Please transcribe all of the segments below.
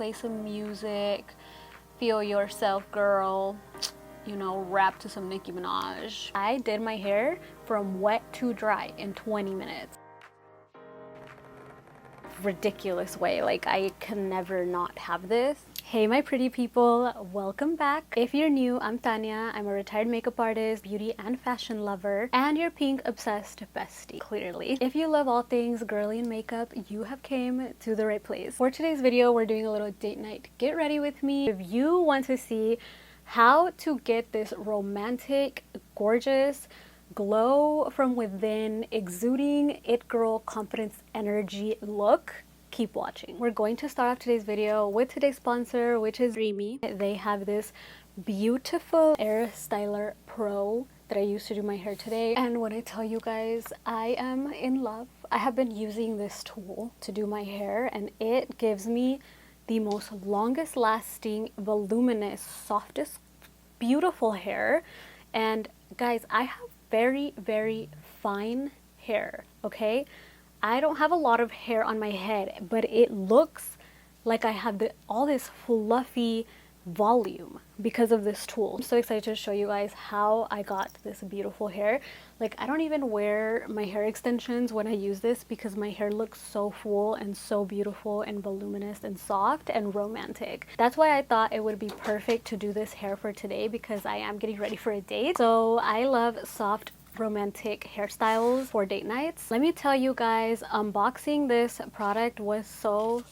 Play some music, feel yourself, girl. You know, rap to some Nicki Minaj. I did my hair from wet to dry in 20 minutes. Ridiculous way, like I can never not have this. Hey my pretty people, welcome back. If you're new, I'm Tanya. I'm a retired makeup artist, beauty and fashion lover, and your pink obsessed bestie, clearly. If you love all things girly and makeup, you have came to the right place. For today's video, we're doing a little date night. Get ready with me. If you want to see how to get this romantic, gorgeous, glow from within, exuding it girl confidence energy look, keep watching. We're going to start off today's video with today's sponsor, which is Dreamy. They have this beautiful Air Styler Pro that I used to do my hair today, and when I tell you guys, I am in love. I have been using this tool to do my hair, and it gives me the most longest lasting, voluminous, softest, beautiful hair. And guys, I have very fine hair, okay? I don't have a lot of hair on my head, but it looks like I have all this fluffy volume because of this tool. I'm so excited to show you guys how I got this beautiful hair. Like, I don't even wear my hair extensions when I use this because my hair looks so full and so beautiful and voluminous and soft and romantic. That's why I thought it would be perfect to do this hair for today, because I am getting ready for a date. So I love soft romantic hairstyles for date nights. Let me tell you guys, unboxing this product was so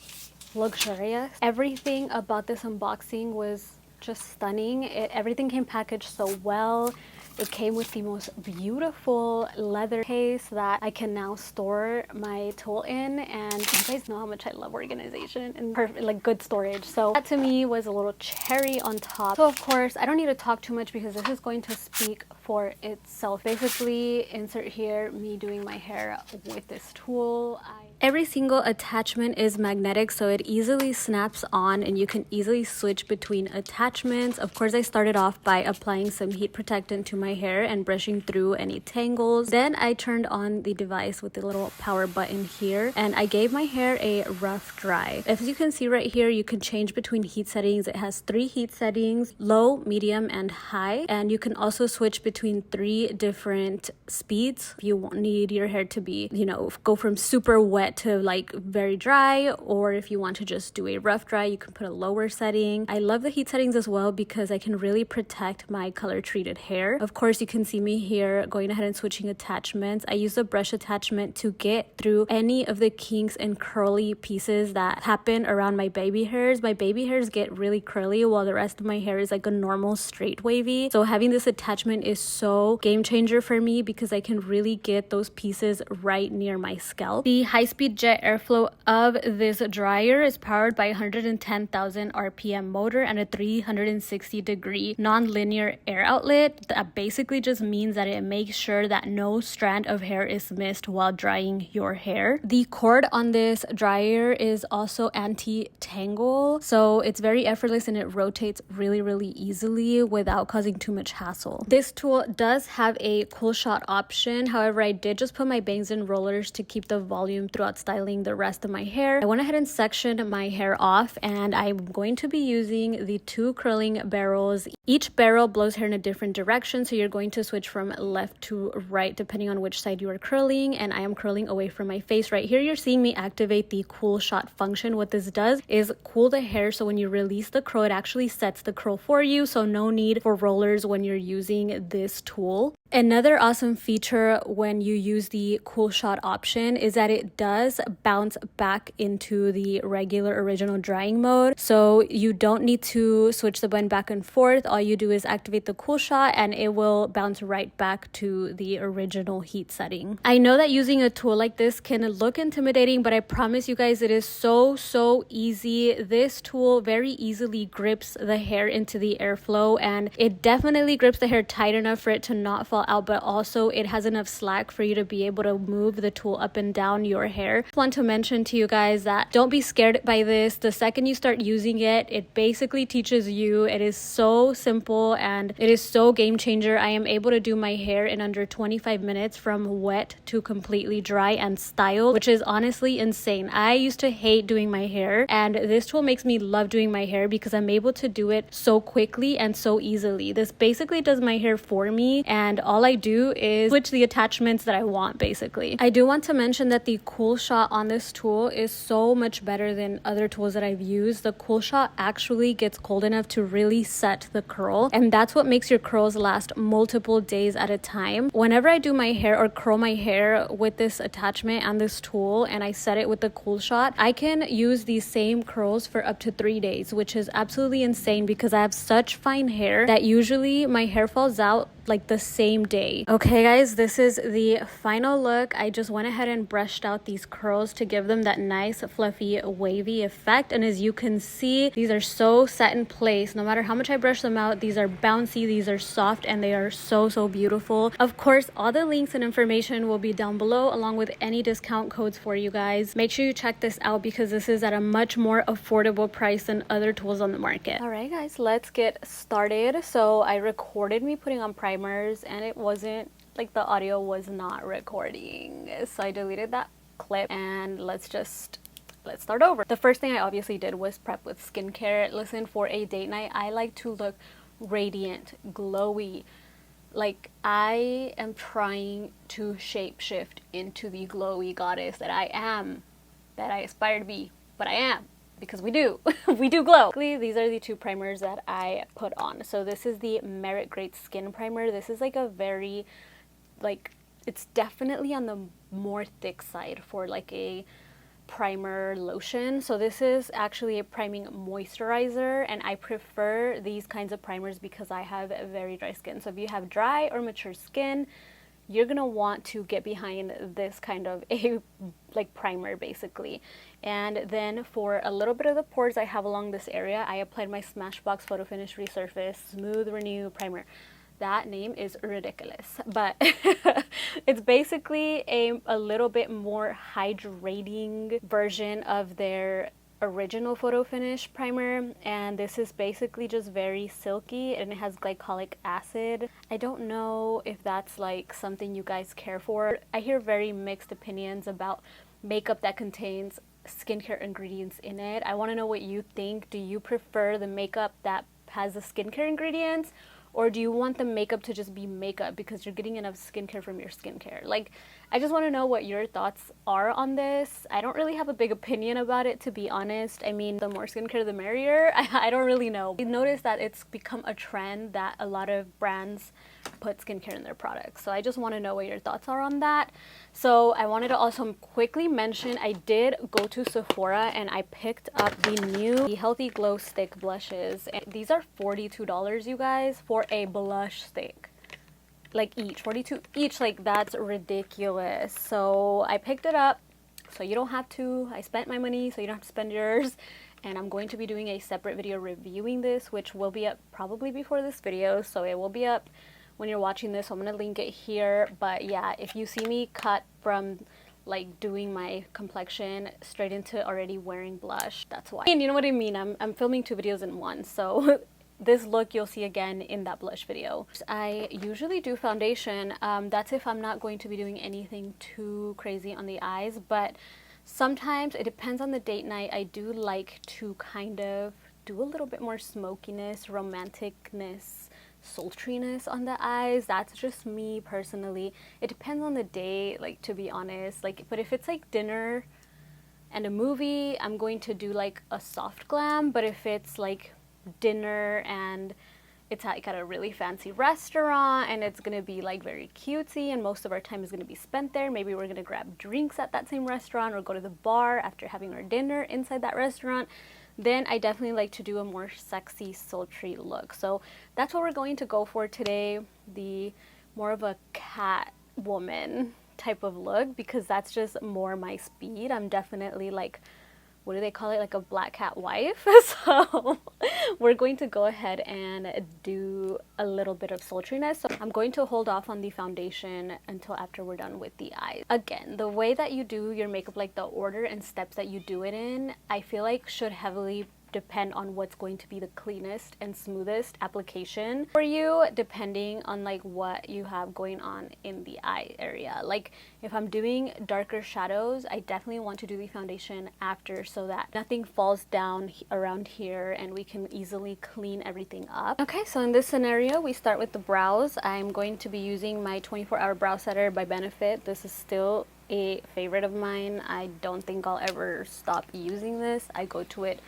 luxurious. Everything about this unboxing was just stunning. Everything came packaged so well. It came with the most beautiful leather case that I can now store my tool in, and you guys know how much I love organization and perfect, like, good storage. So that to me was a little cherry on top. So of course, I don't need to talk too much because this is going to speak for itself. Basically, insert here me doing my hair with this tool. Every single attachment is magnetic, so it easily snaps on and you can easily switch between attachments. Of course, I started off by applying some heat protectant to my hair and brushing through any tangles. Then I turned on the device with the little power button here, and I gave my hair a rough dry. As you can see right here, you can change between heat settings. It has 3 heat settings: low, medium, and high. And you can also switch between 3 different speeds. If you need your hair to be, you know, go from super wet to like very dry, or if you want to just do a rough dry, you can put a lower setting. I love the heat settings as well because I can really protect my color treated hair. Of course, you can see me here going ahead and switching attachments. I use a brush attachment to get through any of the kinks and curly pieces that happen around my baby hairs. My baby hairs get really curly while the rest of my hair is like a normal straight wavy. So having this attachment is so game changer for me because I can really get those pieces right near my scalp. The high-speed jet airflow of this dryer is powered by 110,000 RPM motor and a 360-degree non-linear air outlet. That basically just means that it makes sure that no strand of hair is missed while drying your hair. The cord on this dryer is also anti-tangle, so it's very effortless and it rotates really easily without causing too much hassle. This tool does have a cool shot option. However, I did just put my bangs in rollers to keep the volume throughout styling the rest of my hair. I went ahead and sectioned my hair off, and I'm going to be using the 2 curling barrels. Each barrel blows hair in a different direction, so you're going to switch from left to right depending on which side you are curling, and I am curling away from my face. Right here, you're seeing me activate the cool shot function. What this does is cool the hair, so when you release the curl, it actually sets the curl for you, so no need for rollers when you're using this tool. Another awesome feature when you use the cool shot option is that it does bounce back into the regular original drying mode. So you don't need to switch the button back and forth. All you do is activate the cool shot and it will bounce right back to the original heat setting. I know that using a tool like this can look intimidating, but I promise you guys it is so easy. This tool very easily grips the hair into the airflow, and it definitely grips the hair tight enough for it to not fall fall out, but also it has enough slack for you to be able to move the tool up and down your hair. I want to mention to you guys that don't be scared by this. The second you start using it, it basically teaches you. It is so simple and it is so game changer. I am able to do my hair in under 25 minutes from wet to completely dry and styled, which is honestly insane. I used to hate doing my hair, and this tool makes me love doing my hair because I'm able to do it so quickly and so easily. This basically does my hair for me, and all I do is switch the attachments that I want, basically. I do want to mention that the cool shot on this tool is so much better than other tools that I've used. The cool shot actually gets cold enough to really set the curl, and that's what makes your curls last multiple days at a time. Whenever I do my hair or curl my hair with this attachment and this tool, and I set it with the cool shot, I can use these same curls for up to 3 days, which is absolutely insane because I have such fine hair that usually my hair falls out like the same day. Okay guys, this is the final look. I just went ahead and brushed out these curls to give them that nice fluffy wavy effect, and as you can see, these are so set in place. No matter how much I brush them out, these are bouncy, these are soft, and they are so beautiful. Of course, all the links and information will be down below, along with any discount codes for you guys. Make sure you check this out because this is at a much more affordable price than other tools on the market. All right guys, let's get started. So I recorded me putting on primers and it wasn't like, the audio was not recording, so I deleted that clip, and let's start over. The first thing I obviously did was prep with skincare. Listen, for a date night, I like to look radiant, glowy. Like, I am trying to shapeshift into the glowy goddess that I am, that I aspire to be, but I am. Because we do we do glow. These are the two primers that I put on. So this is the Merit Great Skin Primer. This is like a very, like, it's definitely on the more thick side for like a primer lotion. So this is actually a priming moisturizer, and I prefer these kinds of primers because I have very dry skin. So if you have dry or mature skin, you're gonna want to get behind this kind of a like primer, basically. And then for a little bit of the pores I have along this area, I applied my Smashbox Photo Finish Resurface Smooth Renew Primer. That name is ridiculous, but it's basically a little bit more hydrating version of their original Photo Finish primer, and this is basically just very silky, and it has glycolic acid. I don't know if that's like something you guys care for. I hear very mixed opinions about makeup that contains skincare ingredients in it. I want to know what you think. Do you prefer the makeup that has the skincare ingredients, or do you want the makeup to just be makeup because you're getting enough skincare from your skincare? Like, I just want to know what your thoughts are on this. I don't really have a big opinion about it, to be honest. I mean, the more skincare, the merrier. I don't really know. I noticed that it's become a trend that a lot of brands put skincare in their products. So I just want to know what your thoughts are on that. So I wanted to also quickly mention, I did go to Sephora and I picked up the new Healthy Glow Stick blushes. And these are $42, you guys, for a blush stick. Like each, 42 each, like that's ridiculous. So I picked it up so you don't have to. I spent my money so you don't have to spend yours. And I'm going to be doing a separate video reviewing this, which will be up probably before this video, so it will be up when you're watching this. So I'm going to link it here. But yeah, if you see me cut from like doing my complexion straight into already wearing blush, that's why. And you know what I mean, I'm filming 2 videos in one, so this look you'll see again in that blush video. I usually do foundation. That's if I'm not going to be doing anything too crazy on the eyes, but sometimes it depends on the date night. I do like to kind of do a little bit more smokiness, romanticness, sultriness on the eyes. That's just me personally. It depends on the day, like, to be honest. Like, but if it's like dinner and a movie, I'm going to do like a soft glam. But if it's like dinner and it's like at a really fancy restaurant and it's gonna be like very cutesy and most of our time is gonna be spent there, maybe we're gonna grab drinks at that same restaurant or go to the bar after having our dinner inside that restaurant, then I definitely like to do a more sexy, sultry look. So that's what we're going to go for today, the more of a cat woman type of look, because that's just more my speed. I'm definitely like what do they call it, like a black cat wife. So we're going to go ahead and do a little bit of sultriness. So I'm going to hold off on the foundation until after we're done with the eyes. Again, the way that you do your makeup, like the order and steps that you do it in, I feel like should heavily depend on what's going to be the cleanest and smoothest application for you, depending on like what you have going on in the eye area. Like if I'm doing darker shadows, I definitely want to do the foundation after so that nothing falls down around here and we can easily clean everything up. Okay, so in this scenario we start with the brows. I'm going to be using my 24-hour brow setter by Benefit. This is still a favorite of mine. I don't think I'll ever stop using this. I go to it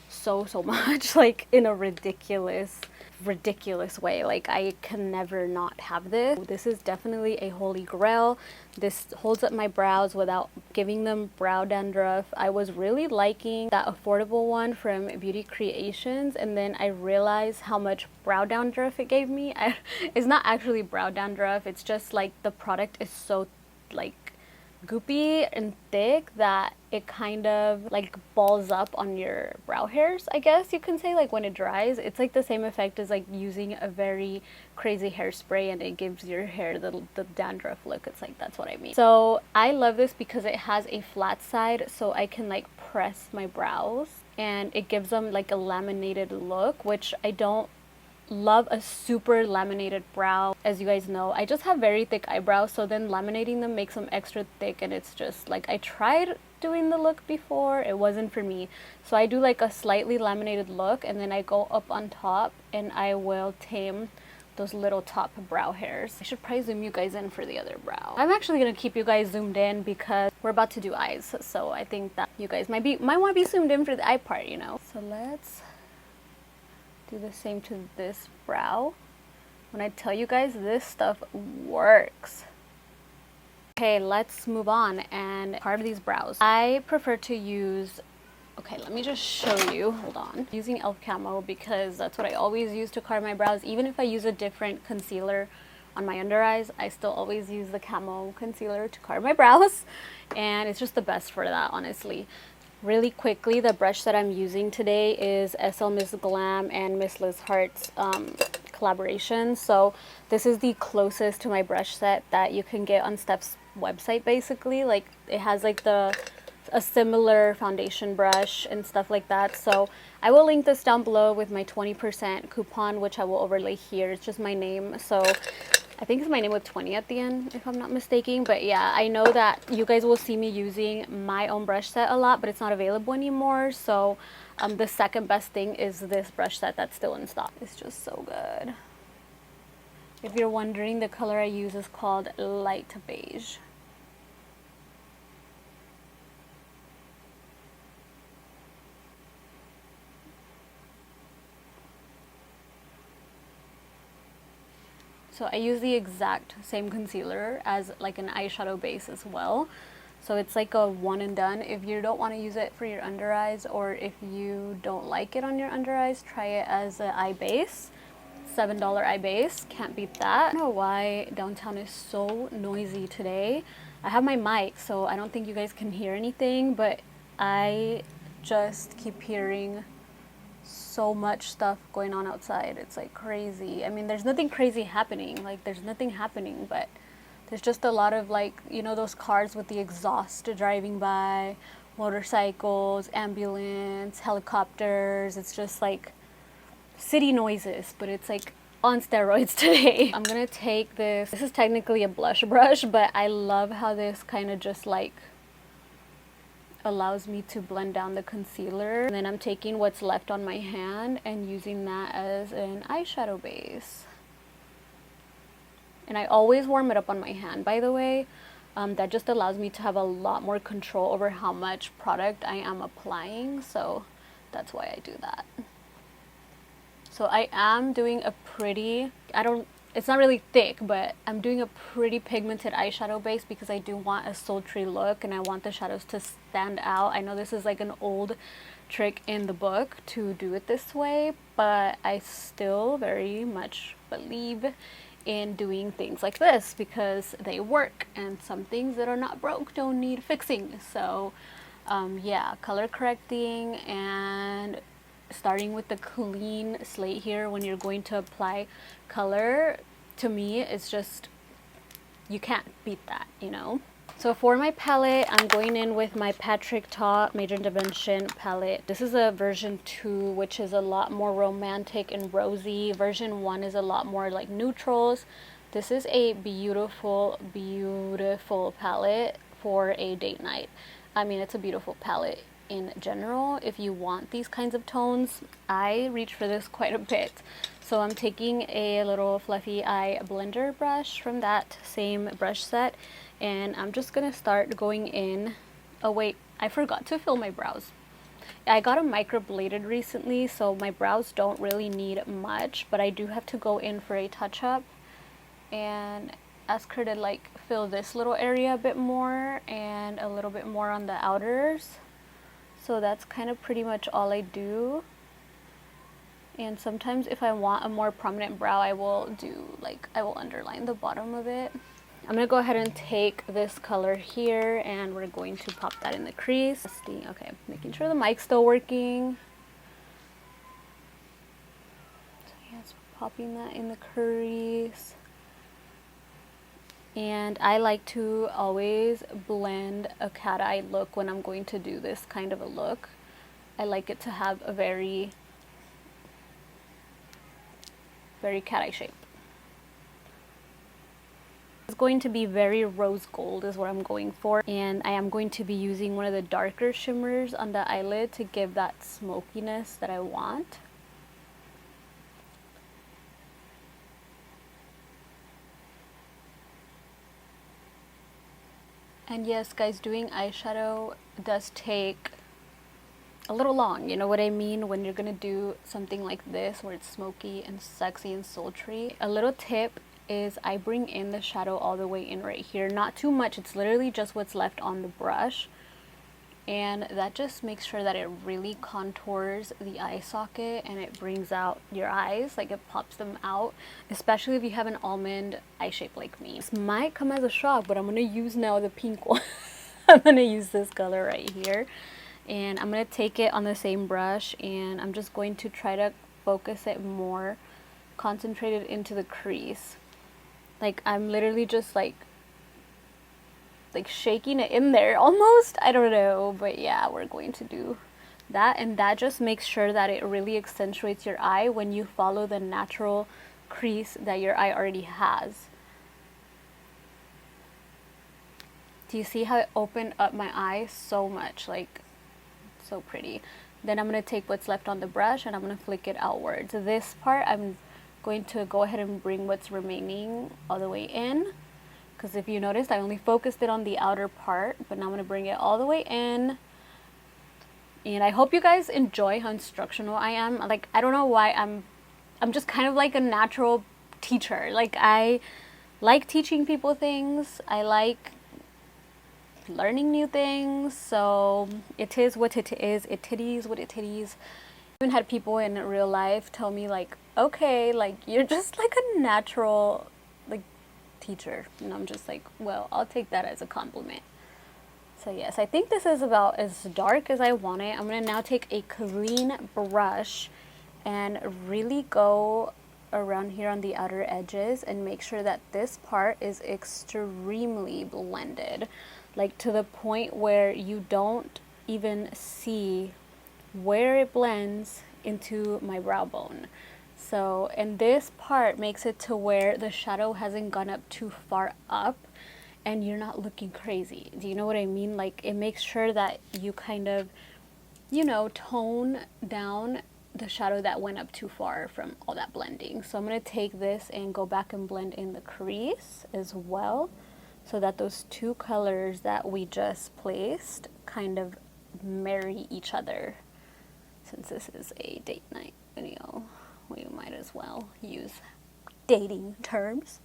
so much, like in a ridiculous way. Like I can never not have this. This is definitely a holy grail. This holds up my brows without giving them brow dandruff. I was really liking that affordable one from Beauty Creations, and then I realized how much brow dandruff it gave me. It's not actually brow dandruff, it's just like the product is so like goopy and thick that it kind of like balls up on your brow hairs, I guess you can say. Like when it dries, it's like the same effect as like using a very crazy hairspray and it gives your hair the dandruff look. It's like, that's what I mean. So I love this because it has a flat side, so I can like press my brows and it gives them like a laminated look, which I don't love a super laminated brow. As you guys know, I just have very thick eyebrows, so then laminating them makes them extra thick, and it's just like, I tried doing the look before, it wasn't for me. So I do like a slightly laminated look, and then I go up on top and I will tame those little top brow hairs. I should probably zoom you guys in for the other brow. I'm actually gonna keep you guys zoomed in because we're about to do eyes, so I think that you guys might want to be zoomed in for the eye part, you know. So let's do the same to this brow. When I tell you guys, this stuff works. Okay, let's move on and carve these brows. I prefer to use, okay, let me just show you, hold on. Using e.l.f. Camo because that's what I always use to carve my brows. Even if I use a different concealer on my under eyes, I still always use the Camo concealer to carve my brows, and it's just the best for that, honestly. Really quickly, the brush that I'm using today is SLMISSGLAM and Miss Lizheart's collaboration. So this is the closest to my brush set that you can get on Steph's website, basically. Like it has like a similar foundation brush and stuff like that. So I will link this down below with my 20% coupon, which I will overlay here. It's just my name. So I think it's my name with 20 at the end, if I'm not mistaken. But yeah, I know that you guys will see me using my own brush set a lot, but it's not available anymore. So the second best thing is this brush set that's still in stock. It's just so good. If you're wondering, the color I use is called light beige. So I use the exact same concealer as like an eyeshadow base as well. So it's like a one and done. If you don't want to use it for your under eyes, or if you don't like it on your under eyes, try it as an eye base. $7 eye base, can't beat that. I don't know why downtown is so noisy today. I have my mic, so I don't think you guys can hear anything, but I just keep hearing so much stuff going on outside. It's like crazy. I mean, there's nothing crazy happening, like there's nothing happening, but there's just a lot of, like, you know, those cars with the exhaust driving by, motorcycles, ambulance, helicopters. It's just like city noises, but it's like on steroids today. I'm gonna take this is technically a blush brush, but I love how this kind of just like allows me to blend down the concealer. And then I'm taking what's left on my hand and using that as an eyeshadow base. And I always warm it up on my hand, by the way. That just allows me to have a lot more control over how much product I am applying, so that's why I do that. So I am doing a pretty, it's not really thick, but I'm doing a pretty pigmented eyeshadow base because I do want a sultry look and I want the shadows to stand out. I know this is like an old trick in the book to do it this way, but I still very much believe in doing things like this because they work, and some things that are not broke don't need fixing. So Yeah, color correcting and starting with the clean slate here when you're going to apply color. To me, it's just, you can't beat that, you know? So for my palette, I'm going in with my Patrick Ta Major Dimension palette. This is a version 2, which is a lot more romantic and rosy. Version 1 is a lot more like neutrals. This is a beautiful, beautiful palette for a date night. I mean, it's a beautiful palette in general. If you want these kinds of tones, I reach for this quite a bit. So I'm taking a little fluffy eye blender brush from that same brush set, and I'm just gonna start going in. Oh wait, I forgot to fill my brows. I got a microbladed recently, so my brows don't really need much, but I do have to go in for a touch-up and ask her to like fill this little area a bit more and a little bit more on the outers. So that's kind of pretty much all I do. And sometimes if I want a more prominent brow, I will do like, I will underline the bottom of it. I'm gonna go ahead and take this color here and we're going to pop that in the crease. Okay, making sure the mic's still working. So yes, popping that in the crease. And I like to always blend a cat eye look when I'm going to do this kind of a look. I like it to have a very cat eye shape. It's going to be very rose gold is what I'm going for, and I am going to be using one of the darker shimmers on the eyelid to give that smokiness that I want. And yes guys, doing eyeshadow does take a little long, you know what I mean, when you're gonna do something like this where it's smoky and sexy and sultry. A little tip is I bring in the shadow all the way in right here, not too much, it's literally just what's left on the brush, and that just makes sure that it really contours the eye socket and it brings out your eyes, like it pops them out, especially if you have an almond eye shape like me. This might come as a shock, but I'm gonna use now the pink one. I'm gonna use this color right here. And I'm going to take it on the same brush and I'm just going to try to focus it more concentrated into the crease. Like I'm literally just like shaking it in there almost. I don't know, but yeah, we're going to do that, and that just makes sure that it really accentuates your eye when you follow the natural crease that your eye already has. Do you see how it opened up my eye so much? Like, so pretty. Then I'm going to take what's left on the brush and I'm going to flick it outwards. This part I'm going to go ahead and bring what's remaining all the way in, because if you noticed I only focused it on the outer part, but now I'm going to bring it all the way in. And I hope you guys enjoy how instructional I am. Like, I don't know why, I'm just kind of like a natural teacher. Like, I like teaching people things. I like learning new things, so it is what it is. It is what it is. I even had people in real life tell me like, okay, like you're just like a natural like teacher, and I'm just like, well, I'll take that as a compliment. So yes, I think this is about as dark as I want it. I'm gonna now take a clean brush and really go around here on the outer edges and make sure that this part is extremely blended, like to the point where you don't even see where it blends into my brow bone. So, and this part makes it to where the shadow hasn't gone up too far up and you're not looking crazy. Do you know what I mean? Like, it makes sure that you kind of, you know, tone down the shadow that went up too far from all that blending. So I'm going to take this and go back and blend in the crease as well, so that those two colors that we just placed kind of marry each other. Since this is a date night video, we might as well use dating terms.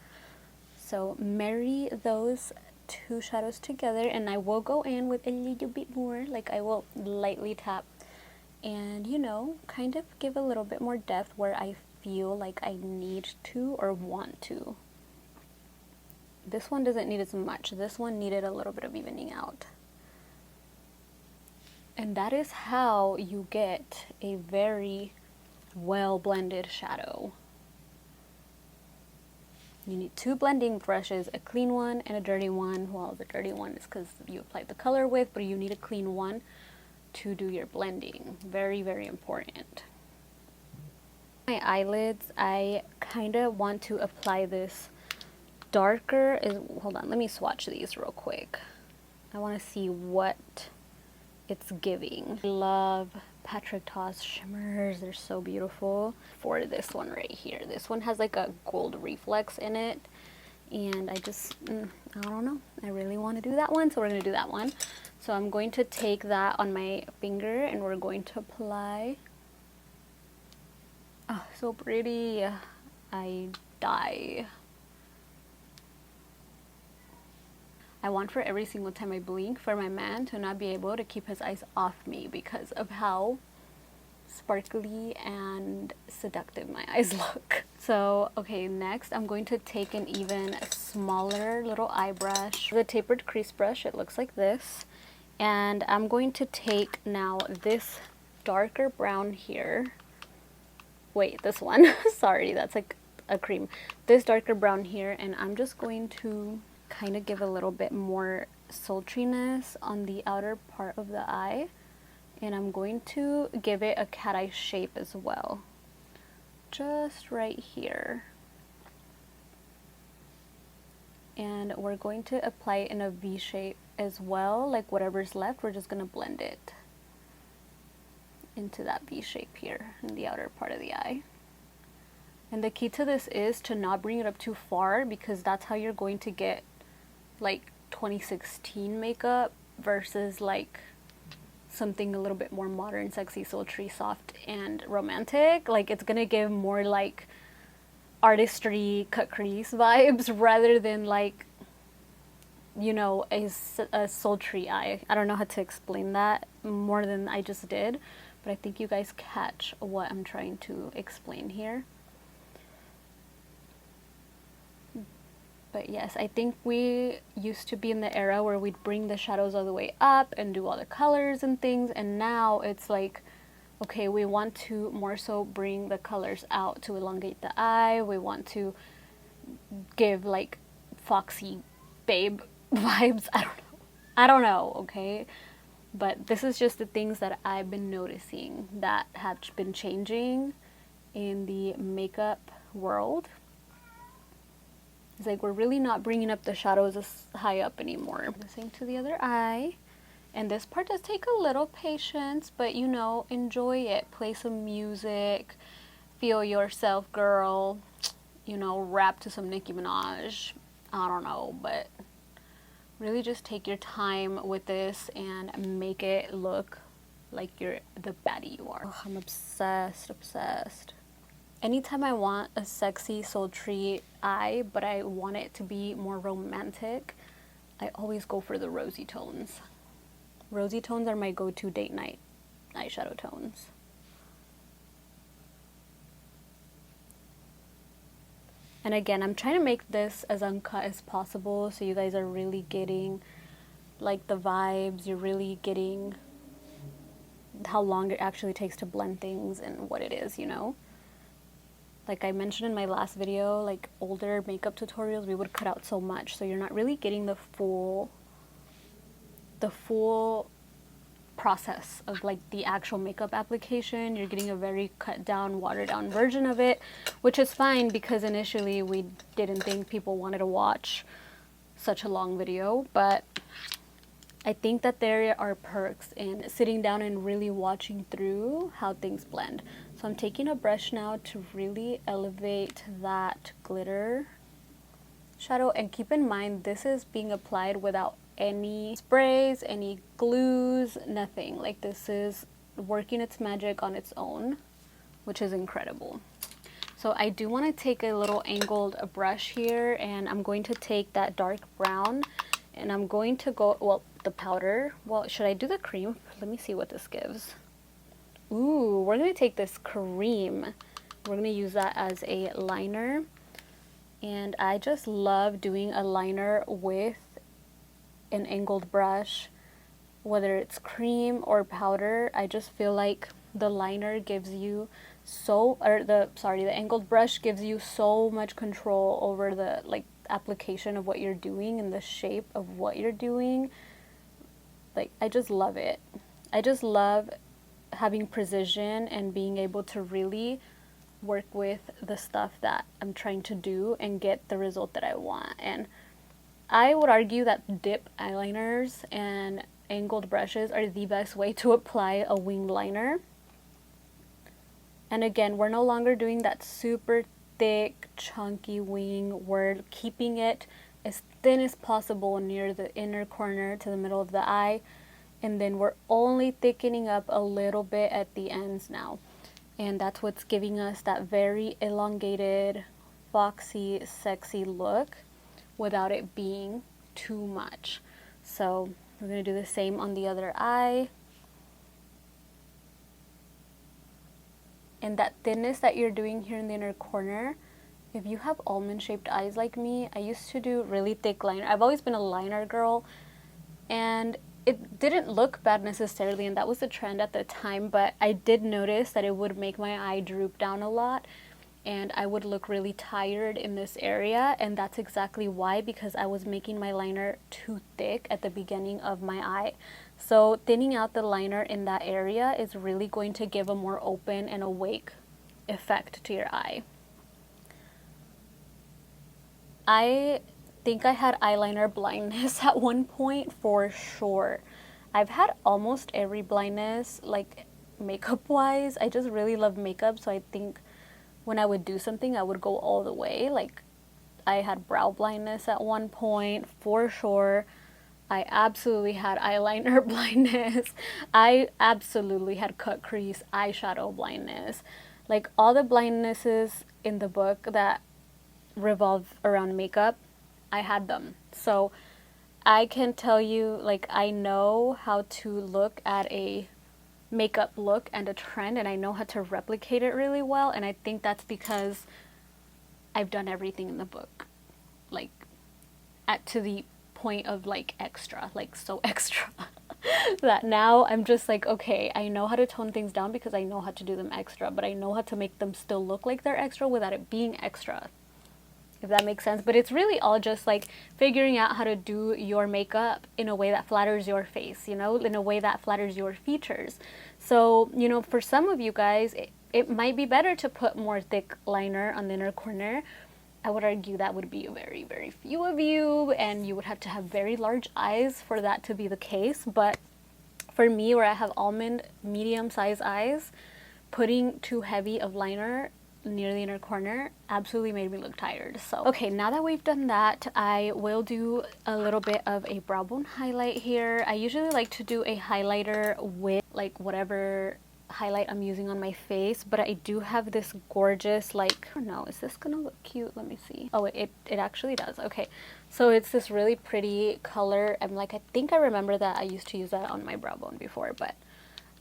So marry those two shadows together, and I will go in with a little bit more, like I will lightly tap and, you know, kind of give a little bit more depth where I feel like I need to or want to. This one doesn't need as much. This one needed a little bit of evening out. And that is how you get a very well blended shadow. You need two blending brushes, a clean one and a dirty one. Well, the dirty one is because you applied the color with, but you need a clean one to do your blending. Very, very important. My eyelids, I kind of want to apply this darker. Hold on, let me swatch these real quick. I want to see what it's giving. I love Patrick Ta's shimmers. They're so beautiful. For this one right here, this one has like a gold reflex in it, and I just I don't know, I really want to do that one, so we're gonna do that one. So I'm going to take that on my finger and we're going to apply. Oh, so pretty. I die. I want for every single time I blink for my man to not be able to keep his eyes off me because of how sparkly and seductive my eyes look. So, okay, next I'm going to take an even smaller little eye brush. The tapered crease brush, it looks like this. And I'm going to take now this darker brown here. Wait, this one. Sorry, that's like a cream. This darker brown here, and I'm just going to kind of give a little bit more sultriness on the outer part of the eye, and I'm going to give it a cat eye shape as well, just right here. And we're going to apply it in a V shape as well, like whatever's left, we're just going to blend it into that V shape here in the outer part of the eye. And the key to this is to not bring it up too far, because that's how you're going to get like 2016 makeup versus like something a little bit more modern, sexy, sultry, soft, and romantic. Like it's gonna give more like artistry, cut crease vibes rather than like, you know, a sultry eye. I don't know how to explain that more than I just did, but I think you guys catch what I'm trying to explain here. But yes, I think we used to be in the era where we'd bring the shadows all the way up and do all the colors and things, and now it's like, okay, we want to more so bring the colors out to elongate the eye. We want to give like foxy babe vibes. I don't know, okay? But this is just the things that I've been noticing that have been changing in the makeup world. It's like we're really not bringing up the shadows as high up anymore. The same to the other eye. And this part does take a little patience, but you know, enjoy it. Play some music, feel yourself, girl. You know, rap to some Nicki Minaj. I don't know, but really just take your time with this and make it look like you're the baddie you are. Oh, I'm obsessed, obsessed. Anytime I want a sexy, sultry eye, but I want it to be more romantic, I always go for the rosy tones. Rosy tones are my go-to date night eyeshadow tones. And again, I'm trying to make this as uncut as possible, so you guys are really getting like the vibes, you're really getting how long it actually takes to blend things and what it is, you know? Like I mentioned in my last video, like older makeup tutorials, we would cut out so much, so you're not really getting the full process of like the actual makeup application. You're getting a very cut down, watered down version of it, which is fine because initially we didn't think people wanted to watch such a long video, but I think that there are perks in sitting down and really watching through how things blend. So I'm taking a brush now to really elevate that glitter shadow, and keep in mind this is being applied without any sprays, any glues, nothing. Like this is working its magic on its own, which is incredible. So I do want to take a little angled brush here, and I'm going to take that dark brown and I'm going to go, well, the powder. Well, should I do the cream? Let me see what this gives. Ooh, we're going to take this cream. We're going to use that as a liner. And I just love doing a liner with an angled brush. whether it's cream or powder, I just feel like the liner gives you the angled brush gives you so much control over the like application of what you're doing and the shape of what you're doing. Like, I just love it. I just love having precision and being able to really work with the stuff that I'm trying to do and get the result that I want. And I would argue that dip eyeliners and angled brushes are the best way to apply a wing liner. And again, we're no longer doing that super thick, chunky wing. We're keeping it as thin as possible near the inner corner to the middle of the eye. And then we're only thickening up a little bit at the ends now. And that's what's giving us that very elongated, foxy, sexy look without it being too much. So we're going to do the same on the other eye. And that thinness that you're doing here in the inner corner, if you have almond shaped eyes like me, I used to do really thick liner. I've always been a liner girl, and it didn't look bad necessarily, and that was the trend at the time, but I did notice that it would make my eye droop down a lot, and I would look really tired in this area, and that's exactly why, because I was making my liner too thick at the beginning of my eye. So thinning out the liner in that area is really going to give a more open and awake effect to your eye. I think I had eyeliner blindness at one point for sure. I've had almost every blindness, like makeup wise. I just really love makeup, so I think when I would do something I would go all the way. Like, I had brow blindness at one point for sure. I absolutely had eyeliner blindness. I absolutely had cut crease, eyeshadow blindness. Like, all the blindnesses in the book that revolve around makeup, I had them. So I can tell you, like, I know how to look at a makeup look and a trend, and I know how to replicate it really well, and I think that's because I've done everything in the book, like, to the point of like extra, like so extra that now I'm just like, okay, I know how to tone things down because I know how to do them extra, but I know how to make them still look like they're extra without it being extra, if that makes sense. But it's really all just like figuring out how to do your makeup in a way that flatters your face, you know, in a way that flatters your features. So, you know, for some of you guys, it might be better to put more thick liner on the inner corner. I would argue that would be very, very few of you, and you would have to have very large eyes for that to be the case. But for me, where I have almond medium-sized eyes, putting too heavy of liner near the inner corner absolutely made me look tired. So, okay, now that we've done that, I will do a little bit of a brow bone highlight here. I usually like to do a highlighter with like whatever highlight I'm using on my face, but I do have this gorgeous, like, I don't know, is this gonna look cute? Let me see. Oh, it actually does. Okay, so it's this really pretty color. I'm like, I think I remember that I used to use that on my brow bone before, but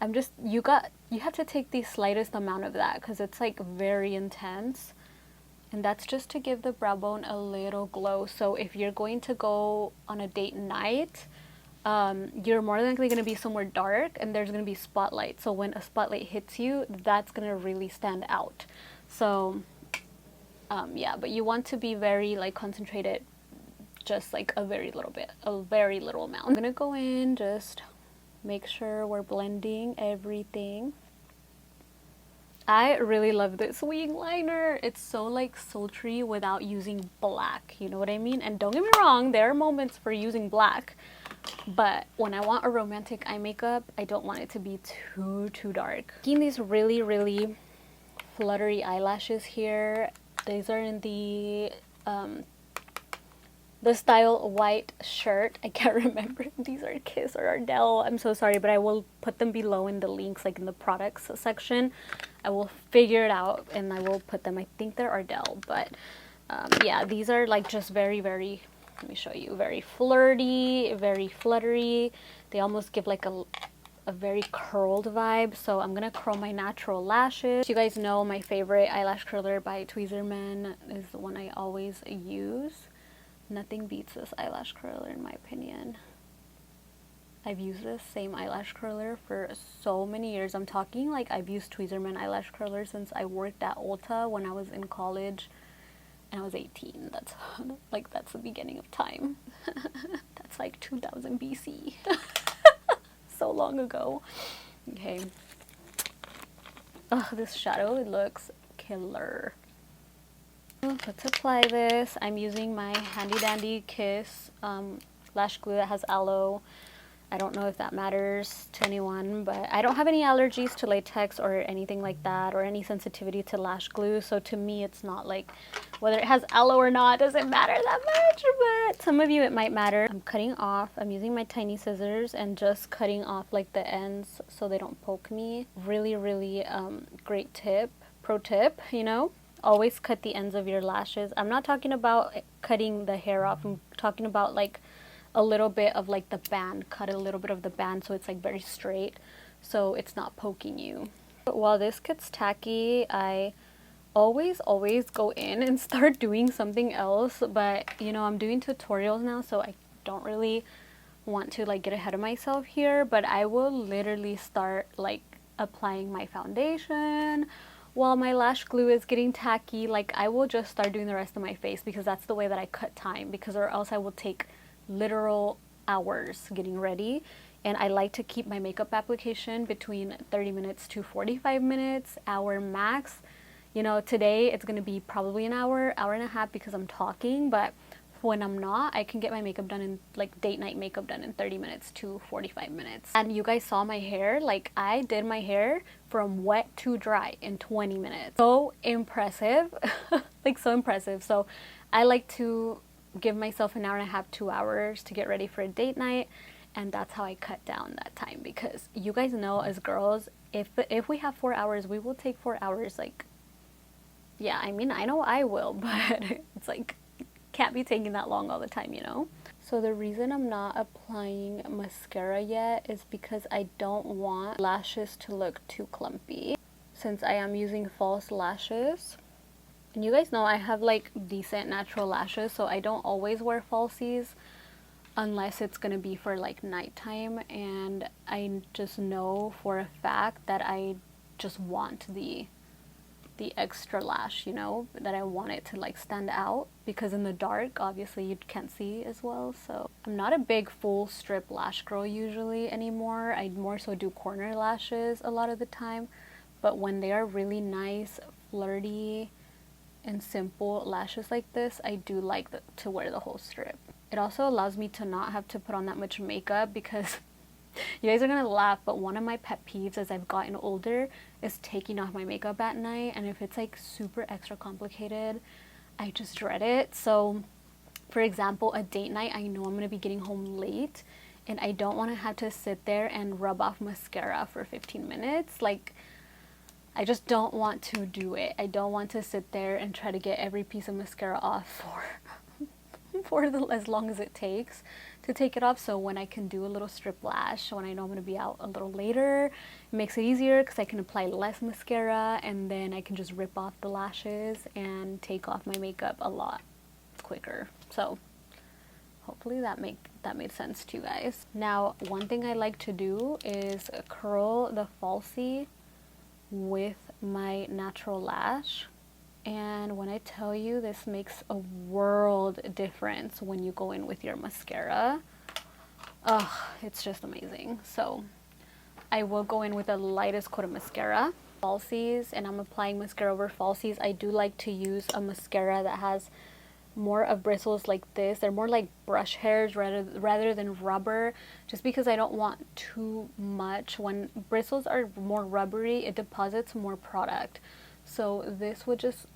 I'm just, you have to take the slightest amount of that because it's like very intense, and that's just to give the brow bone a little glow. So if you're going to go on a date night, you're more likely going to be somewhere dark and there's going to be spotlight. So when a spotlight hits you, that's going to really stand out. So, yeah, but you want to be very like concentrated, just like a very little bit, a very little amount. I'm going to go in, just make sure we're blending everything. I really love this wing liner. It's so like sultry without using black, you know what I mean? And don't get me wrong, there are moments for using black. But when I want a romantic eye makeup, I don't want it to be too dark. Taking these really, really fluttery eyelashes here. These are in the style white shirt. I can't remember if these are Kiss or Ardell. I'm so sorry, but I will put them below in the links, like in the products section. I will figure it out and I will put them. I think they're Ardell, but yeah, these are like just very, very, let me show you, very flirty, very fluttery. They almost give like a very curled vibe. So I'm gonna curl my natural lashes. You guys know my favorite eyelash curler by Tweezerman is the one I always use. Nothing beats this eyelash curler in my opinion. I've used this same eyelash curler for so many years. I'm talking like I've used Tweezerman eyelash curler since I worked at Ulta when I was in college and I was 18. That's like, that's the beginning of time. That's like 2000 BC. So long ago. Okay. Oh, this shadow, it looks killer. Let's apply this. I'm using my handy dandy Kiss lash glue that has aloe. I don't know if that matters to anyone, but I don't have any allergies to latex or anything like that, or any sensitivity to lash glue. So to me, it's not like whether it has aloe or not doesn't matter that much, but some of you it might matter. I'm cutting off. I'm using my tiny scissors and just cutting off like the ends so they don't poke me. Really, really great tip, pro tip, you know. Always cut the ends of your lashes. I'm not talking about cutting the hair off. I'm talking about like a little bit of like the band. Cut a little bit of the band so it's like very straight, so it's not poking you. But while this gets tacky, I always go in and start doing something else. But you know, I'm doing tutorials now, so I don't really want to like get ahead of myself here, but I will literally start like applying my foundation while my lash glue is getting tacky. Like, I will just start doing the rest of my face because that's the way that I cut time, because or else I will take literal hours getting ready. And I like to keep my makeup application between 30 minutes to 45 minutes, hour max. You know, today it's gonna be probably an hour, hour and a half because I'm talking, but when I'm not, I can get my makeup done in like date night makeup done in 30 minutes to 45 minutes. And you guys saw my hair, like I did my hair from wet to dry in 20 minutes. So impressive. Like so impressive. So I like to give myself an hour and a half, 2 hours to get ready for a date night, and that's how I cut down that time. Because you guys know, as girls, if we have 4 hours, we will take 4 hours. Like, yeah, I mean, I know I will, but it's like, can't be taking that long all the time, you know. So the reason I'm not applying mascara yet is because I don't want lashes to look too clumpy, since I am using false lashes. And you guys know I have like decent natural lashes, so I don't always wear falsies unless it's gonna be for like nighttime, and I just know for a fact that I just want the extra lash, you know, that I want it to like stand out, because in the dark obviously you can't see as well. So I'm not a big full strip lash girl usually anymore. I more so do corner lashes a lot of the time, but when they are really nice, flirty and simple lashes like this, I do like to wear the whole strip. It also allows me to not have to put on that much makeup, because you guys are gonna laugh, but one of my pet peeves as I've gotten older is taking off my makeup at night. And if it's like super extra complicated, I just dread it. So for example, a date night, I know I'm gonna be getting home late and I don't want to have to sit there and rub off mascara for 15 minutes. Like, I just don't want to do it. I don't want to sit there and try to get every piece of mascara off for as long as it takes to take it off. So when I can do a little strip lash, when I know I'm going to be out a little later, it makes it easier because I can apply less mascara and then I can just rip off the lashes and take off my makeup a lot quicker. So hopefully that made sense to you guys. Now, one thing I like to do is curl the falsie with my natural lash. And when I tell you, this makes a world difference when you go in with your mascara. It's just amazing. So I will go in with the lightest coat of mascara, falsies, and I'm applying mascara over falsies. I do like to use a mascara that has more of bristles like this. They're more like brush hairs rather than rubber, just because I don't want too much. When bristles are more rubbery, it deposits more product. So this would just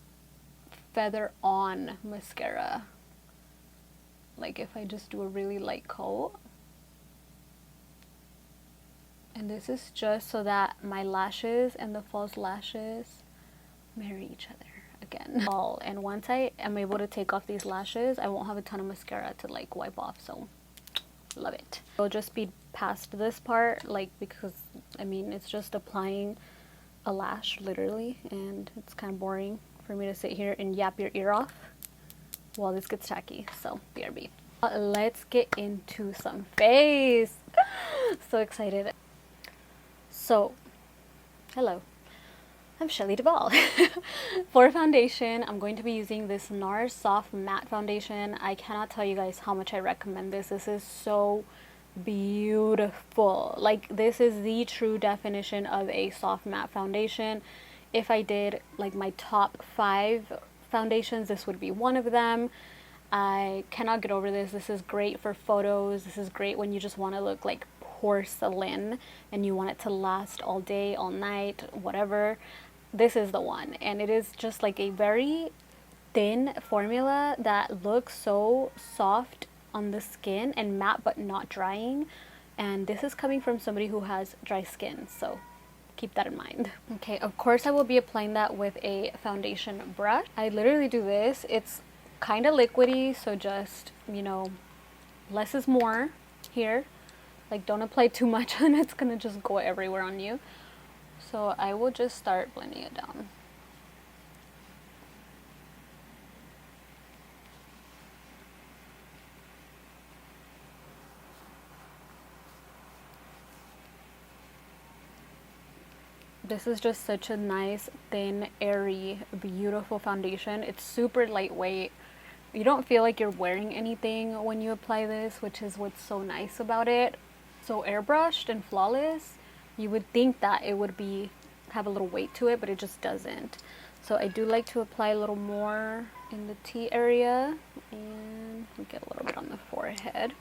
feather on mascara, like if I just do a really light coat. And this is just so that my lashes and the false lashes marry each other again. And once I am able to take off these lashes, I won't have a ton of mascara to like wipe off, so love it. I'll just speed past this part, like, because I mean it's just applying a lash literally, and it's kind of boring for me to sit here and yap your ear off while this gets tacky. So BRB. Let's get into some face. So excited. So, hello. I'm Shelly Duvall. For foundation, I'm going to be using this NARS Soft Matte Foundation. I cannot tell you guys how much I recommend this. This is so beautiful. Like, this is the true definition of a soft matte foundation. If I did like my top 5 foundations, this would be one of them. I cannot get over this. This is great for photos. This is great when you just want to look like porcelain and you want it to last all day, all night, whatever. This is the one. And it is just like a very thin formula that looks so soft on the skin and matte but not drying. And this is coming from somebody who has dry skin, so keep that in mind. Okay, of course I will be applying that with a foundation brush. I literally do this. It's kind of liquidy, so just, you know, less is more here. Like, don't apply too much and it's gonna just go everywhere on you. So I will just start blending it down. This is just such a nice, thin, airy, beautiful foundation. It's super lightweight. You don't feel like you're wearing anything when you apply this, which is what's so nice about it. So airbrushed and flawless. You would think that it would have a little weight to it, but it just doesn't. So I do like to apply a little more in the T area and get a little bit on the forehead.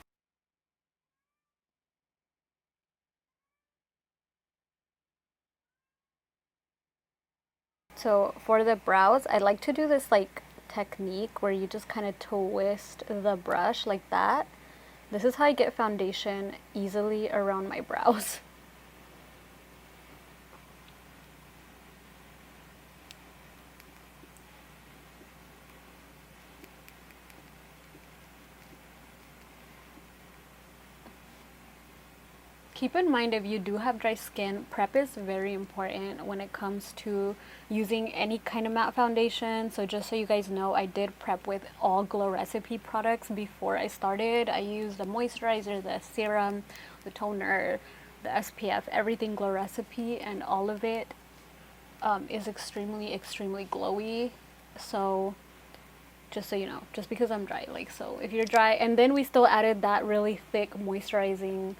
So for the brows, I like to do this like technique where you just kind of twist the brush like that. This is how I get foundation easily around my brows. Keep in mind, if you do have dry skin, prep is very important when it comes to using any kind of matte foundation. So just so you guys know, I did prep with all Glow Recipe products before I started. I used the moisturizer, the serum, the toner, the SPF, everything Glow Recipe, and all of it is extremely glowy. So just so you know, just because I'm dry, like, so if you're dry, and then we still added that really thick moisturizing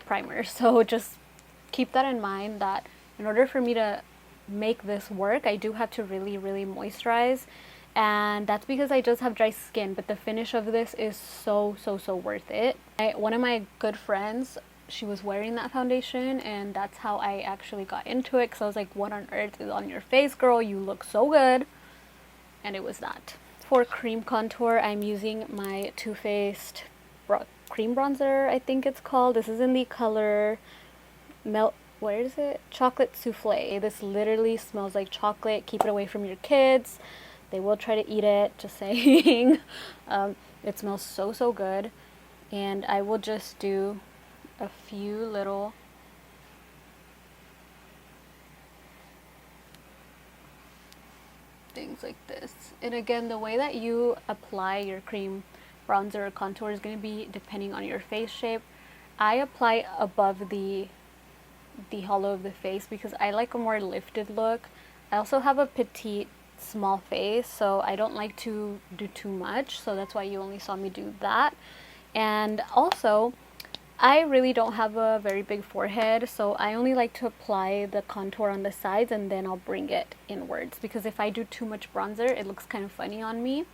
primer. So just keep that in mind, that in order for me to make this work, I do have to really moisturize, and that's because I just have dry skin, but the finish of this is so worth it. One of my good friends, she was wearing that foundation, and that's how I actually got into it, because I was like, what on earth is on your face, girl? You look so good. And it was that. For cream contour, I'm using my Too Faced cream bronzer, I think it's called. This is in the color where is it? Chocolate Souffle. This literally smells like chocolate. Keep it away from your kids. They will try to eat it, just saying. It smells so good. And I will just do a few little things like this. And again, the way that you apply your cream bronzer or contour is going to be depending on your face shape. I apply above the hollow of the face because I like a more lifted look. I also have a petite small face, so I don't like to do too much, so that's why you only saw me do that. And also, I really don't have a very big forehead, so I only like to apply the contour on the sides and then I'll bring it inwards, because if I do too much bronzer, it looks kind of funny on me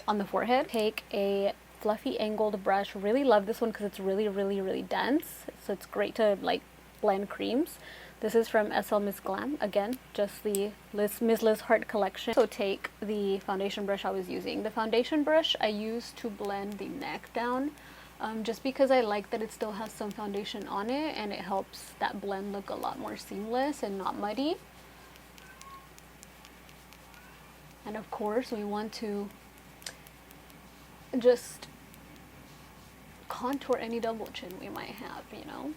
on the forehead. Take a fluffy angled brush. Really love this one because it's really dense, so it's great to like blend creams. This is from SLMISSGLAM, again, just the Miss lizheart collection. So take the foundation brush I was using. The foundation brush I use to blend the neck down, just because I like that it still has some foundation on it, and it helps that blend look a lot more seamless and not muddy. And of course, we want to just contour any double chin we might have, you know.